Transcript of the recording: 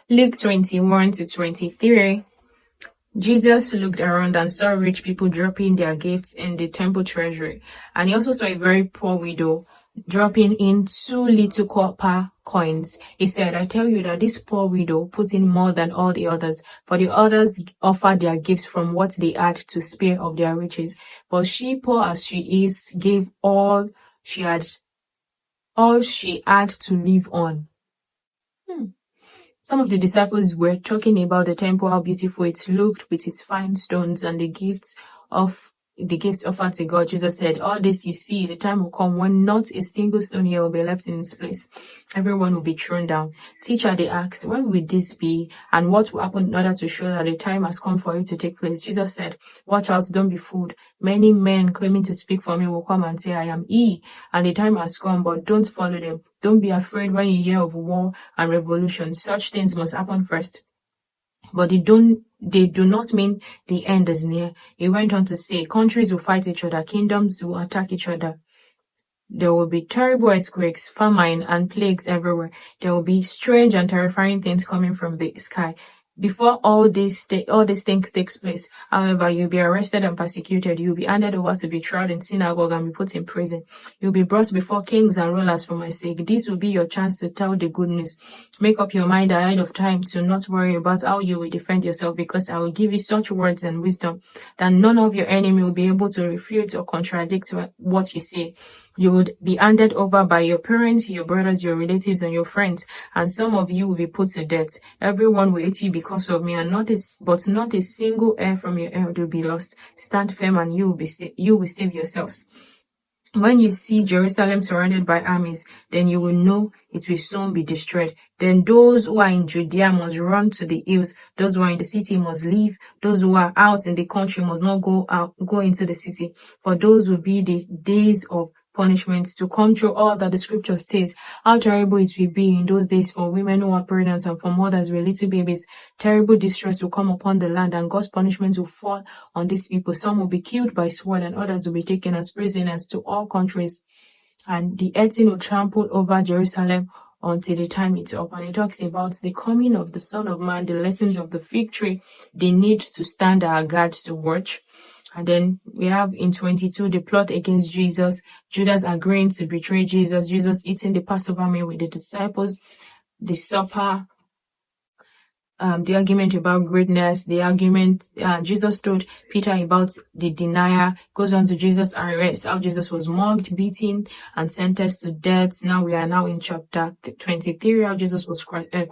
Luke 21-23. Jesus looked around and saw rich people dropping their gifts in the temple treasury. And he also saw a very poor widow dropping in 2 little copper coins. He said, I tell you that this poor widow put in more than all the others, for the others offered their gifts from what they had to spare of their riches. But she, poor as she is, gave all she had to live on. Some of the disciples were talking about the temple, how beautiful it looked with its fine stones and the gifts offered to God. Jesus said, all this you see, the time will come when not a single stone here will be left in its place. Everyone will be thrown down. Teacher, they asked, when will this be, and what will happen in order to show that the time has come for it to take place? Jesus said, watch out, don't be fooled. Many men claiming to speak for me will come and say, I am he, and the time has come, but don't follow them. Don't be afraid when you hear of war and revolution. Such things must happen first, but they do not mean the end is near. He went on to say, countries will fight each other, kingdoms will attack each other. There will be terrible earthquakes, famine, and plagues everywhere. There will be strange and terrifying things coming from the sky. Before all these things takes place, however, you'll be arrested and persecuted. You'll be handed over to be tried in synagogue and be put in prison. You'll be brought before kings and rulers for my sake. This will be your chance to tell the good news. Make up your mind ahead of time to not worry about how you will defend yourself, because I will give you such words and wisdom that none of your enemy will be able to refute or contradict what you say. You would be handed over by your parents, your brothers, your relatives, and your friends, and some of you will be put to death. Everyone will hate you because of me, and not a single hair from your head will be lost. Stand firm, and you will save yourselves. When you see Jerusalem surrounded by armies, then you will know it will soon be destroyed. Then those who are in Judea must run to the hills. Those who are in the city must leave. Those who are out in the country must not go into the city. For those will be the days of punishment to come through all that the scripture says. How terrible it will be in those days for women who are pregnant and for mothers with little babies. Terrible distress will come upon the land, and God's punishment will fall on these people. Some will be killed by sword, and others will be taken as prisoners to all countries. And the earth will trample over Jerusalem until the time is up. And it talks about the coming of the Son of Man, the lessons of the fig tree. They need to stand our guard to watch. And then we have in 22, the plot against Jesus, Judas agreeing to betray Jesus, Jesus eating the Passover meal with the disciples, the supper, the argument about greatness, the argument, Jesus told Peter about the denier, goes on to Jesus' arrest, how Jesus was mocked, beaten, and sentenced to death. Now we are in chapter 23, how Jesus was crucified.